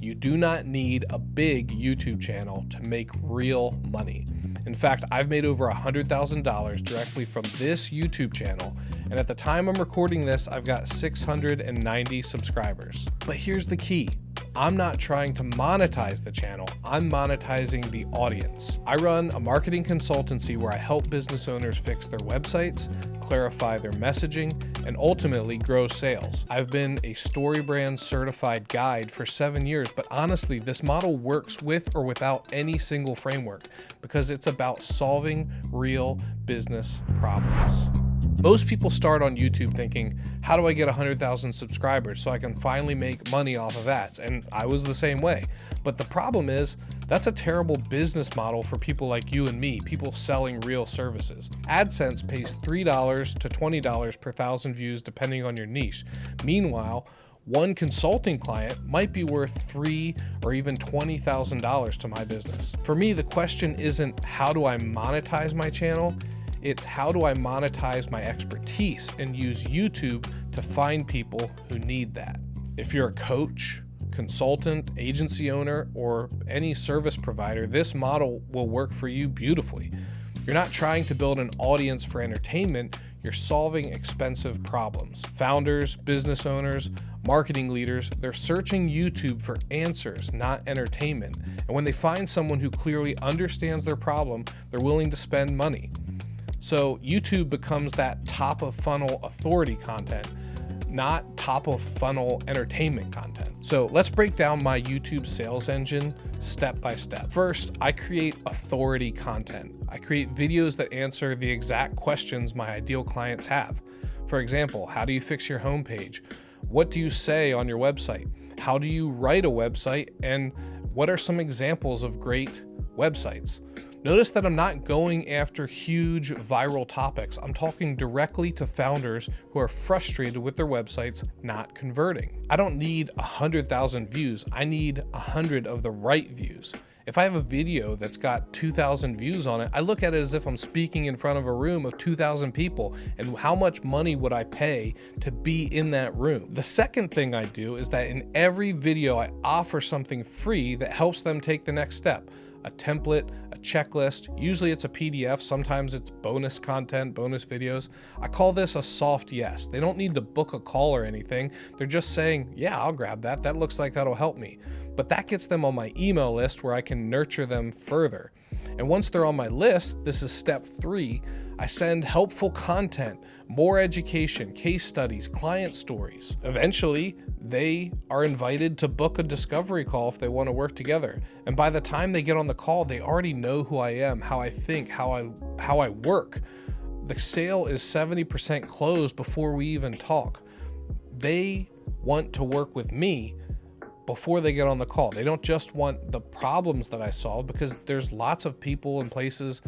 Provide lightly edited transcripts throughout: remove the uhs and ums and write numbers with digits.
You do not need a big YouTube channel to make real money. In fact, I've made over $100,000 directly from this YouTube channel, and at the time I'm recording this, I've got 690 subscribers. But here's the key. I'm not trying to monetize the channel, I'm monetizing the audience. I run a marketing consultancy where I help business owners fix their websites, clarify their messaging, and ultimately grow sales. I've been a StoryBrand certified guide for 7 years, but honestly, this model works with or without any single framework because it's about solving real business problems. Most people start on YouTube thinking, how do I get 100,000 subscribers so I can finally make money off of ads? And I was the same way. But the problem is, that's a terrible business model for people like you and me, people selling real services. AdSense pays $3 to $20 per 1,000 views depending on your niche. Meanwhile, one consulting client might be worth $3,000 or even $20,000 to my business. For me, the question isn't how do I monetize my channel? It's how do I monetize my expertise and use YouTube to find people who need that. If you're a coach, consultant, agency owner, or any service provider, this model will work for you beautifully. You're not trying to build an audience for entertainment, you're solving expensive problems. Founders, business owners, marketing leaders, they're searching YouTube for answers, not entertainment. And when they find someone who clearly understands their problem, they're willing to spend money. So YouTube becomes that top of funnel authority content, not top of funnel entertainment content. So let's break down my YouTube sales engine step by step. First, I create authority content. I create videos that answer the exact questions my ideal clients have. For example, how do you fix your homepage? What do you say on your website? How do you write a website? And what are some examples of great websites? Notice that I'm not going after huge viral topics. I'm talking directly to founders who are frustrated with their websites not converting. I don't need 100,000 views. I need 100 of the right views. If I have a video that's got 2,000 views on it, I look at it as if I'm speaking in front of a room of 2,000 people, and how much money would I pay to be in that room? The second thing I do is that in every video, I offer something free that helps them take the next step. A template, a checklist, usually it's a PDF, sometimes it's bonus content, bonus videos. I call this a soft yes. They don't need to book a call or anything. They're just saying, yeah, I'll grab that. That looks like that'll help me. But that gets them on my email list where I can nurture them further. And once they're on my list, this is step 3, I send helpful content, more education, case studies, client stories. Eventually, they are invited to book a discovery call if they want to work together. And by the time they get on the call, they already know who I am, how I think, how I work. The sale is 70% closed before we even talk. They want to work with me before they get on the call. They don't just want the problems that I solve, because there's lots of people and places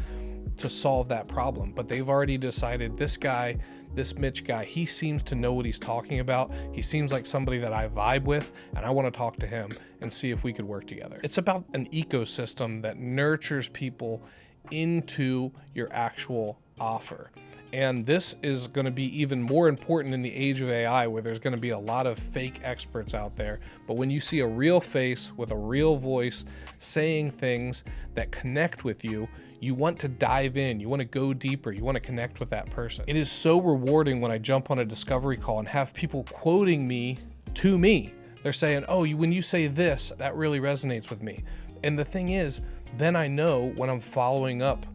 to solve that problem, but they've already decided this guy, this Mitch guy, he seems to know what he's talking about. He seems like somebody that I vibe with, and I want to talk to him and see if we could work together. It's about an ecosystem that nurtures people into your actual offer. And this is going to be even more important in the age of AI, where there's going to be a lot of fake experts out there. But when you see a real face with a real voice saying things that connect with you, you want to dive in, you want to go deeper, you want to connect with that person. It is so rewarding when I jump on a discovery call and have people quoting me to me. They're saying, oh, when you say this, that really resonates with me. And the thing is, then I know when I'm following up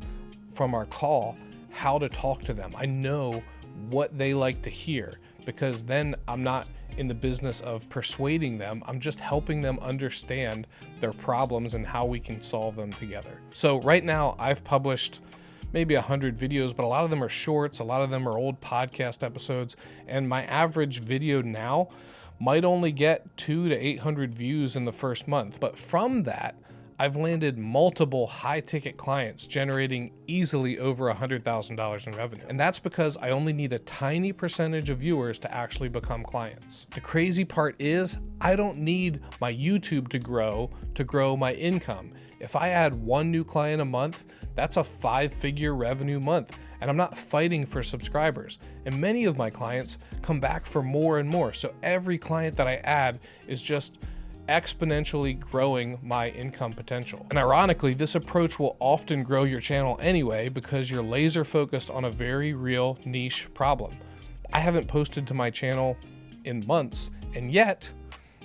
from our call how to talk to them. I know what they like to hear, because then I'm not in the business of persuading them. I'm just helping them understand their problems and how we can solve them together. So right now I've published maybe 100 videos, but a lot of them are shorts. A lot of them are old podcast episodes. And my average video now might only get 200 to 800 views in the first month. But from that, I've landed multiple high-ticket clients generating easily over $100,000 in revenue. And that's because I only need a tiny percentage of viewers to actually become clients. The crazy part is I don't need my YouTube to grow my income. If I add one new client a month, that's a 5-figure revenue month. And I'm not fighting for subscribers. And many of my clients come back for more and more. So every client that I add is just exponentially growing my income potential. And ironically, this approach will often grow your channel anyway because you're laser focused on a very real niche problem. I haven't posted to my channel in months, and yet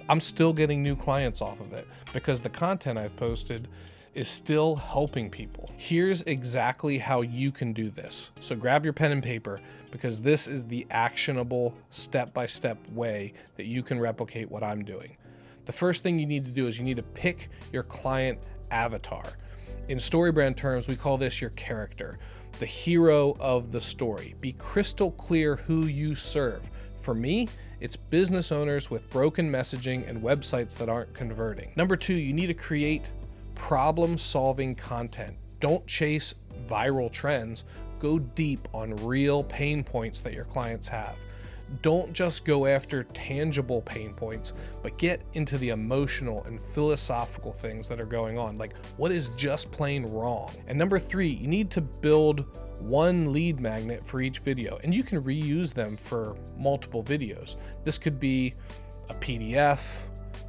I'm still getting new clients off of it because the content I've posted is still helping people. Here's exactly how you can do this. So grab your pen and paper because this is the actionable step-by-step way that you can replicate what I'm doing. The first thing you need to do is you need to pick your client avatar. In StoryBrand terms, we call this your character, the hero of the story. Be crystal clear who you serve. For me, it's business owners with broken messaging and websites that aren't converting. Number two, you need to create problem-solving content. Don't chase viral trends. Go deep on real pain points that your clients have. Don't just go after tangible pain points, but get into the emotional and philosophical things that are going on, like what is just plain wrong. And number three, you need to build one lead magnet for each video, and you can reuse them for multiple videos. This could be a PDF,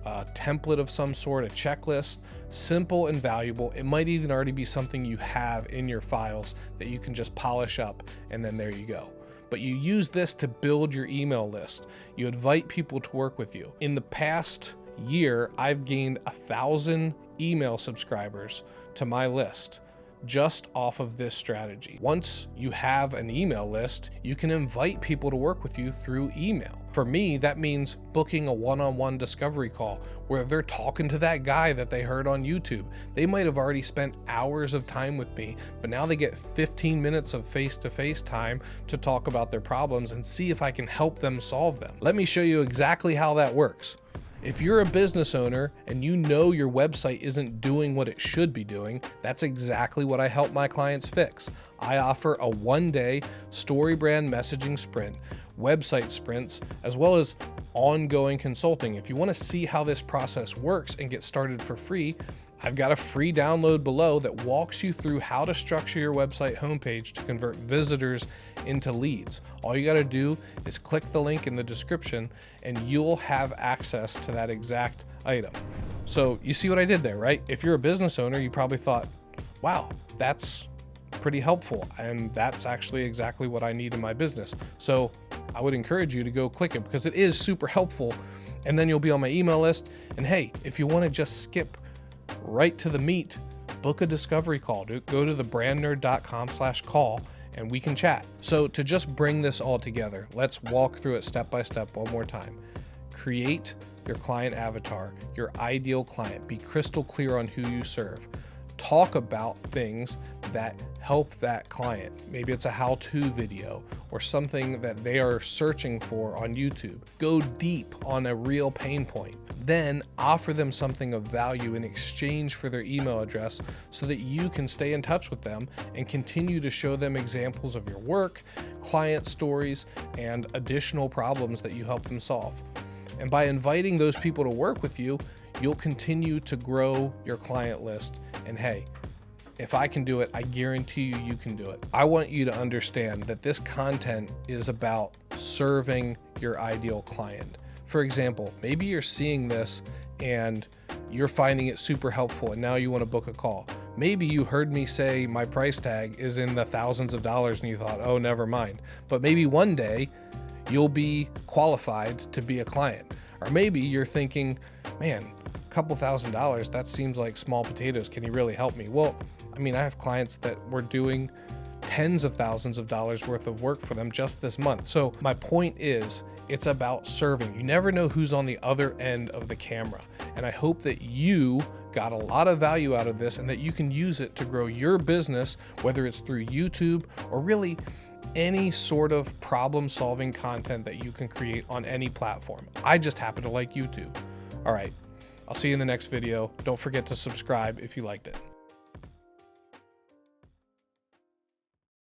a template of some sort, a checklist, simple and valuable. It might even already be something you have in your files that you can just polish up, and then there you go. But you use this to build your email list. You invite people to work with you. In the past year, I've gained 1,000 email subscribers to my list just off of this strategy. Once you have an email list, you can invite people to work with you through email. For me, that means booking a one-on-one discovery call where they're talking to that guy that they heard on YouTube. They might have already spent hours of time with me, but now they get 15 minutes of face-to-face time to talk about their problems and see if I can help them solve them. Let me show you exactly how that works. If you're a business owner and you know your website isn't doing what it should be doing, that's exactly what I help my clients fix. I offer a one-day StoryBrand messaging sprint, website sprints, as well as ongoing consulting. If you want to see how this process works and get started for free, I've got a free download below that walks you through how to structure your website homepage to convert visitors into leads. All you got to do is click the link in the description and you'll have access to that exact item. So you see what I did there, right? If you're a business owner, you probably thought, wow, that's pretty helpful. And that's actually exactly what I need in my business. So I would encourage you to go click it because it is super helpful. And then you'll be on my email list. And hey, if you want to just skip right to the meat, book a discovery call. Go to thebrandnerd.com/call and we can chat. So to just bring this all together, let's walk through it step by step one more time. Create your client avatar, your ideal client. Be crystal clear on who you serve. Talk about things that help that client. Maybe it's a how-to video or something that they are searching for on YouTube. Go deep on a real pain point. Then offer them something of value in exchange for their email address so that you can stay in touch with them and continue to show them examples of your work, client stories, and additional problems that you help them solve. And by inviting those people to work with you, you'll continue to grow your client list. And hey, if I can do it, I guarantee you can do it. I want you to understand that this content is about serving your ideal client. For example, maybe you're seeing this and you're finding it super helpful and now you want to book a call. Maybe you heard me say my price tag is in the thousands of dollars and you thought, oh, never mind. But maybe one day you'll be qualified to be a client. Or maybe you're thinking, man, a couple $1,000, that seems like small potatoes. Can you really help me? Well, I mean, I have clients that were doing tens of thousands of dollars worth of work for them just this month. So my point is, it's about serving. You never know who's on the other end of the camera. And I hope that you got a lot of value out of this and that you can use it to grow your business, whether it's through YouTube or really any sort of problem-solving content that you can create on any platform. I just happen to like YouTube. All right, I'll see you in the next video. Don't forget to subscribe if you liked it.